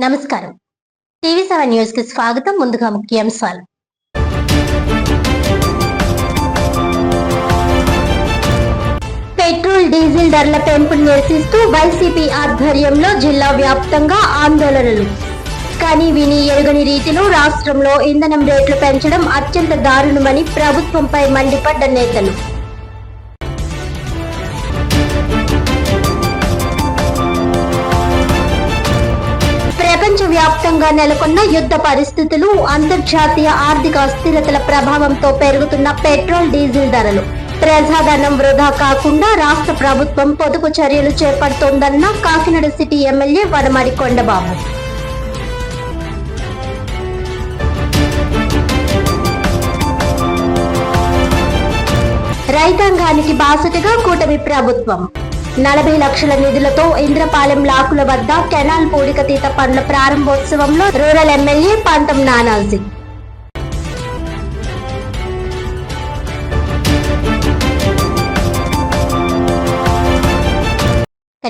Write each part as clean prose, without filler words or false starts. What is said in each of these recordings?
నమస్కారం. టీవీ7 న్యూస్ కి స్వాగతం. ముందుగా ముఖ్యాంశాలు. పెట్రోల్ డీజిల్ ధరల పెంపును నిరసిస్తూ వైసీపీ ఆధ్వర్యంలో జిల్లా వ్యాప్తంగా ఆందోళనలు. కానీ విని ఎరుగని రీతిలో రాష్ట్రంలో ఇంధనం రేట్లు పెంచడం అత్యంత దారుణమని ప్రభుత్వంపై మండిపడ్డ నేతలు. ప్రపంచవ్యాప్తంగా నెలకొన్న యుద్ధ పరిస్థితులు, అంతర్జాతీయ ఆర్థిక అస్థిరతల ప్రభావంతో పెరుగుతున్న పెట్రోల్ డీజిల్ ధరలు, ప్రజాధనం వృధా కాకుండా రాష్ట్ర ప్రభుత్వం పొదుపు చర్యలు చేపడుతోందన్న కాకినాడ సిటీ ఎమ్మెల్యే వనమాడి కొండబాబు. రైతాంగానికి బాసటగా కూటమి ప్రభుత్వం 40 లక్షల నిధులతో ఇంద్రపాలెం లాకుల వద్ద కెనాల్ పూడికతీత పనుల ప్రారంభోత్సవంలో రూరల్ ఎమ్మెల్యే పంతం నానాజీ.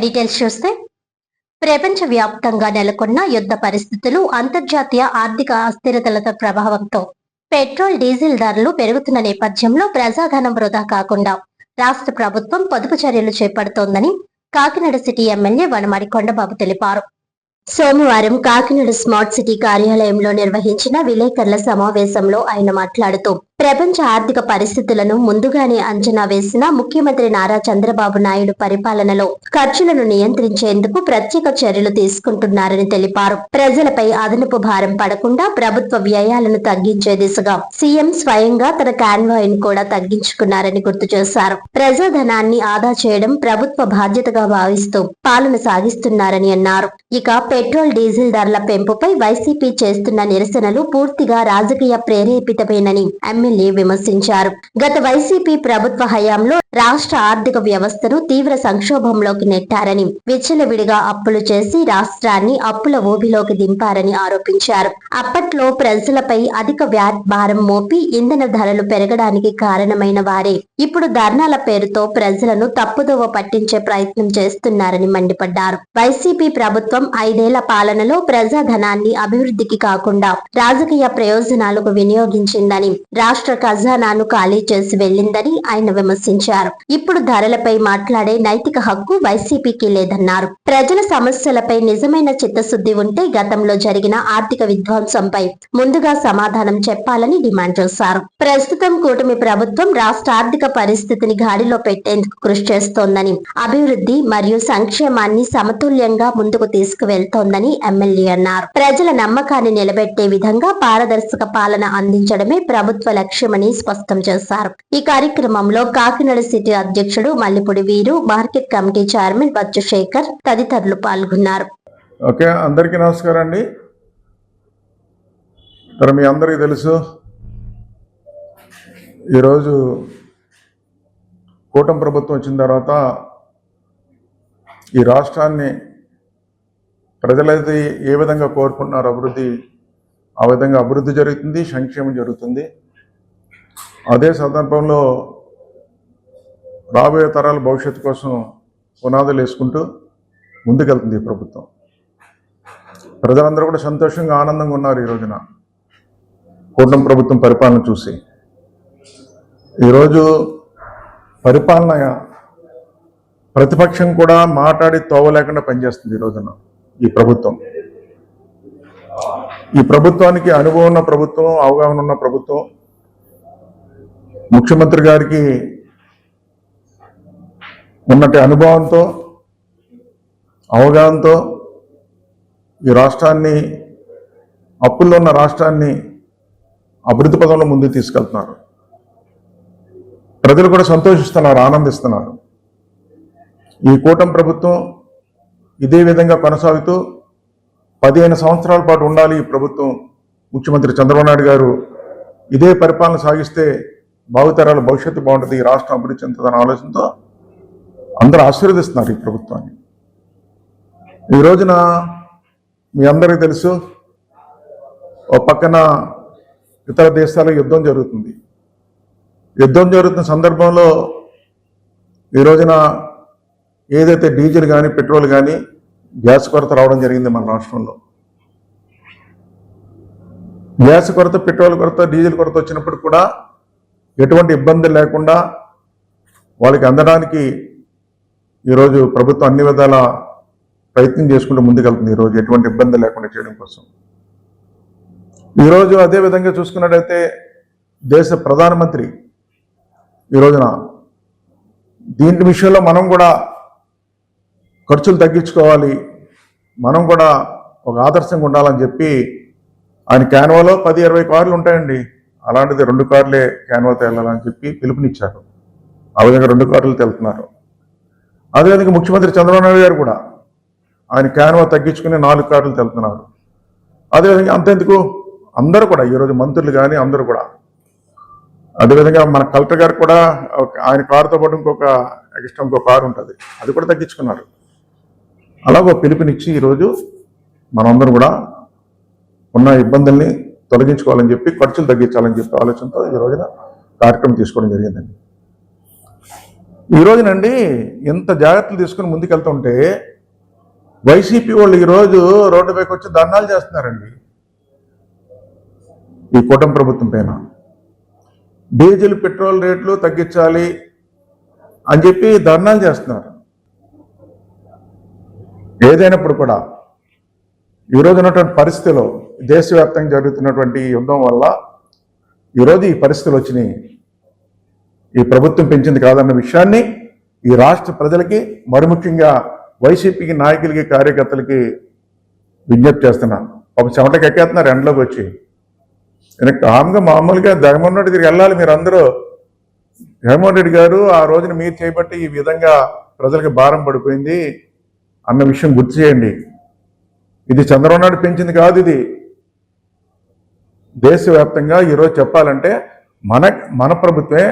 డీటెయిల్స్ చూస్తే, ప్రపంచ వ్యాప్తంగా నెలకొన్న యుద్ధ పరిస్థితులు, అంతర్జాతీయ ఆర్థిక అస్థిరతల ప్రభావంతో పెట్రోల్ డీజిల్ ధరలు పెరుగుతున్న నేపథ్యంలో ప్రజాధనం వృధా కాకుండా రాష్ట్ర ప్రభుత్వం పొదుపు చర్యలు చేపడుతోందని కాకినాడ సిటీ ఎమ్మెల్యే వనమాడి కొండబాబు తెలిపారు. సోమవారం కాకినాడ స్మార్ట్ సిటీ కార్యాలయంలో నిర్వహించిన విలేకరుల సమావేశంలో ఆయన మాట్లాడుతూ, ప్రపంచ ఆర్థిక పరిస్థితులను ముందుగానే అంచనా వేసిన ముఖ్యమంత్రి నారా చంద్రబాబు నాయుడు పరిపాలనలో ఖర్చులను నియంత్రించేందుకు ప్రత్యేక చర్యలు తీసుకుంటున్నారని తెలిపారు. ప్రజలపై అదనపు భారం పడకుండా ప్రభుత్వ వ్యయాలను తగ్గించే దిశగా సీఎం స్వయంగా తన కాన్వాయ్ను కూడా తగ్గించుకున్నారని గుర్తు చేశారు. ప్రజాధనాన్ని ఆదా చేయడం ప్రభుత్వ బాధ్యతగా భావిస్తూ పాలన సాగిస్తున్నారని అన్నారు. ఇక పెట్రోల్ డీజిల్ ధరల పెంపుపై వైసీపీ చేస్తున్న నిరసనలు పూర్తిగా రాజకీయ ప్రేరేపితమేనని ఎమ్మెల్యే విమర్శించారు. గత వైసీపీ ప్రభుత్వ హయాంలో రాష్ట్ర ఆర్థిక వ్యవస్థను తీవ్ర సంక్షోభంలోకి నెట్టారని, విచ్చలవిడిగా అప్పులు చేసి రాష్ట్రాన్ని అప్పుల ఊబిలోకి దింపారని ఆరోపించారు. అప్పట్లో ప్రజలపై అధిక వ్యాట్ భారం మోపి ఇంధన ధరలు పెరగడానికి కారణమైన వారే ఇప్పుడు ధర్నాల పేరుతో ప్రజలను తప్పుదోవ పట్టించే ప్రయత్నం చేస్తున్నారని మండిపడ్డారు. వైసీపీ ప్రభుత్వం 5 ఏళ్ల పాలనలో ప్రజాధనాన్ని అభివృద్ధికి కాకుండా రాజకీయ ప్రయోజనాలకు వినియోగించిందని, రాష్ట్ర ఖజానాను ఖాళీ చేసి వెళ్లిందని ఆయన విమర్శించారు. ఇప్పుడు ధరలపై మాట్లాడే నైతిక హక్కు వైసీపీకి లేదన్నారు. ప్రజల సమస్యలపై నిజమైన చిత్తశుద్ధి ఉంటే గతంలో జరిగిన ఆర్థిక విధ్వంసంపై ముందుగా సమాధానం చెప్పాలని డిమాండ్ చేశారు. ప్రస్తుతం కూటమి ప్రభుత్వం రాష్ట్ర ఆర్థిక పరిస్థితిని గాడిలో పెట్టేందుకు కృషి చేస్తోందని, అభివృద్ధి మరియు సంక్షేమాన్ని సమతుల్యంగా ముందుకు తీసుకువెళ్తోందని ఎమ్మెల్యే అన్నారు. ప్రజల నమ్మకాన్ని నిలబెట్టే విధంగా పారదర్శక పాలన అందించడమే ప్రభుత్వ లక్ష్యమని స్పష్టం చేశారు. ఈ కార్యక్రమంలో కాకినాడ సిటీ అధ్యక్షుడు Mallipudi Veeru, market committee chairman Bachchu Sekhar తదితరులు పాల్గొన్నారు. ఓకే, అందరికీ నమస్కారం అండి. మీ అందరికీ తెలుసు, ఈరోజు కూటమి ప్రభుత్వం వచ్చిన తర్వాత ఈ రాష్ట్రాన్ని ప్రజలైతే ఏ విధంగా కోరుకుంటున్నారో ఆ విధంగా అభివృద్ధి జరుగుతుంది, సంక్షేమం జరుగుతుంది. అదే సందర్భంలో రాబోయే తరాల భవిష్యత్తు కోసం పునాదులు వేసుకుంటూ ముందుకెళ్తుంది ఈ ప్రభుత్వం. ప్రజలందరూ కూడా సంతోషంగా, ఆనందంగా ఉన్నారు ఈ రోజున కూటమి ప్రభుత్వం పరిపాలన చూసి. ఈరోజు పరిపాలన ప్రతిపక్షం కూడా మాట్లాడి తోవలేకుండా పనిచేస్తుంది ఈ రోజున ఈ ప్రభుత్వం. ఈ ప్రభుత్వానికి అనుభవం ఉన్న ప్రభుత్వం, అవగాహన ఉన్న ప్రభుత్వం. ముఖ్యమంత్రి గారికి ఉన్నటి అనుభవంతో, అవగాహనతో ఈ రాష్ట్రాన్ని, అప్పుల్లో ఉన్న రాష్ట్రాన్ని అభివృద్ధి పదంలో ముందుకు తీసుకెళ్తున్నారు. ప్రజలు కూడా సంతోషిస్తున్నారు, ఆనందిస్తున్నారు. ఈ కూటమి ప్రభుత్వం ఇదే విధంగా కొనసాగుతూ 15 సంవత్సరాల పాటు ఉండాలి ఈ ప్రభుత్వం. ముఖ్యమంత్రి చంద్రబాబు నాయుడు గారు ఇదే పరిపాలన సాగిస్తే భావితరాల భవిష్యత్తు బాగుంటుంది, ఈ రాష్ట్రం అభివృద్ధి చెందుతుందన్న ఆలోచనతో అందరూ ఆశీర్వదిస్తున్నారు ఈ ప్రభుత్వాన్ని. ఈ రోజున మీ అందరికీ తెలుసు, ఒక పక్కన ఇతర దేశాల యుద్ధం జరుగుతుంది. యుద్ధం జరుగుతున్న సందర్భంలో ఈ రోజున ఏదైతే డీజిల్ కానీ, పెట్రోల్ కానీ గ్యాస్ కొరత రావడం జరిగింది మన రాష్ట్రంలో. గ్యాస్ కొరత, పెట్రోల్ కొరత, డీజిల్ కొరత వచ్చినప్పుడు కూడా ఎటువంటి ఇబ్బంది లేకుండా వాళ్ళకి అందడానికి ఈరోజు ప్రభుత్వం అన్ని విధాల ప్రయత్నం చేసుకుంటూ ముందుకెళ్తుంది. ఈరోజు ఎటువంటి ఇబ్బంది లేకుండా చేయడం కోసం. ఈరోజు అదే విధంగా చూసుకున్నట్టయితే దేశ ప్రధానమంత్రి ఈ రోజున దీని విషయంలో మనం కూడా ఖర్చులు తగ్గించుకోవాలి, మనం కూడా ఒక ఆదర్శంగా ఉండాలని చెప్పి ఆయన క్యాన్వాలో 10-20 కార్లు ఉంటాయండి, అలాంటిది 2 కార్లే క్యాన్వాతో వెళ్ళాలని చెప్పి పిలుపునిచ్చారు. ఆ విధంగా 2 కార్లు వెళ్తున్నారు. అదేవిధంగా ముఖ్యమంత్రి చంద్రబాబు నాయుడు గారు కూడా ఆయన క్యాన్వా తగ్గించుకుని 4 కార్లు వెళ్తున్నారు. అదేవిధంగా అంతెందుకు అందరూ కూడా ఈరోజు మంత్రులు కానీ అందరూ కూడా, అదేవిధంగా మన కలెక్టర్ గారు కూడా ఆయన కారుతో పాటు ఇంకో కారు ఉంటుంది, అది కూడా తగ్గించుకున్నారు. అలాగో పిలుపునిచ్చి ఈరోజు మనందరం కూడా ఉన్న ఇబ్బందుల్ని తొలగించుకోవాలని చెప్పి, ఖర్చులు తగ్గించాలని చెప్పి ఆలోచనతో ఈ రోజున కార్యక్రమం తీసుకోవడం జరిగిందండి. ఈ రోజునండి ఎంత జాగ్రత్తలు తీసుకుని ముందుకెళ్తుంటే వైసీపీ వాళ్ళు ఈరోజు రోడ్డుపైకి వచ్చి ధర్నాలు చేస్తున్నారండి. ఈ కూటమి ప్రభుత్వం పైన డీజిల్, పెట్రోల్ రేట్లు తగ్గించాలి అని చెప్పి ధర్నాలు చేస్తున్నారు. ఏదైనప్పుడు కూడా ఈరోజు ఉన్నటువంటి పరిస్థితిలో, దేశవ్యాప్తంగా జరుగుతున్నటువంటి యుద్ధం వల్ల ఈరోజు ఈ పరిస్థితులు వచ్చినాయి. ఈ ప్రభుత్వం పెంచింది కాదన్న విషయాన్ని ఈ రాష్ట్ర ప్రజలకి, మరి ముఖ్యంగా వైసీపీకి నాయకులకి, కార్యకర్తలకి విజ్ఞప్తి చేస్తున్నాను. ఒక చెమటకి ఎక్కేస్తున్నారు ఎండలోకి వచ్చి. కామ్గా మామూలుగా జగన్మోహన్ రెడ్డి దగ్గరికి వెళ్ళాలి మీరు అందరూ. జగన్మోహన్ రెడ్డి గారు ఆ రోజున మీరు చేపట్టి ఈ విధంగా ప్రజలకు భారం పడిపోయింది అన్న విషయం గుర్తు చేయండి. ఇది చంద్రబాబు నాయుడు పెంచింది కాదు, ఇది దేశవ్యాప్తంగా ఈరోజు చెప్పాలంటే మన ప్రభుత్వమే,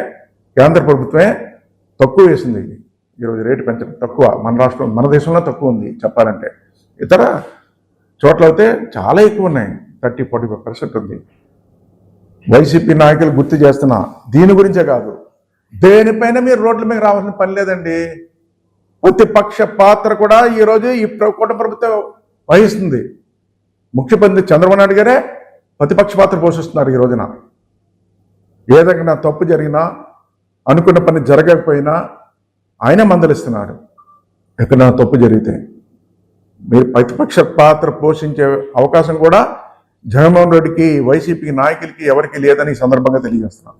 కేంద్ర ప్రభుత్వమే తక్కువ వేసింది. ఈరోజు రేటు పెంచడం తక్కువ, మన రాష్ట్రం, మన దేశంలో తక్కువ ఉంది చెప్పాలంటే. ఇతర చోట్ల అయితే చాలా ఎక్కువ ఉన్నాయి, 30-40% ఉంది. వైసీపీ నాయకులు గుర్తు చేస్తున్నా, దీని గురించే కాదు, దేనిపైన మీరు రోడ్ల మీద రావాల్సిన పని లేదండి. ప్రతిపక్ష పాత్ర కూడా ఈరోజు ఈ కూటమి ప్రభుత్వం వహిస్తుంది. ముఖ్యమంత్రి చంద్రబాబు నాయుడు గారే ప్రతిపక్ష పాత్ర పోషిస్తున్నారు. ఈ రోజున ఏదైనా తప్పు జరిగినా, అనుకున్న పని జరగకపోయినా ఆయన మందలిస్తున్నాడు. ఎక్కడైనా తప్పు జరిగితే మీరు ప్రతిపక్ష పాత్ర పోషించే అవకాశం కూడా జగన్మోహన్ రెడ్డికి, వైసీపీ నాయకులకి ఎవరికి లేదని ఈ సందర్భంగా తెలియజేస్తున్నాను.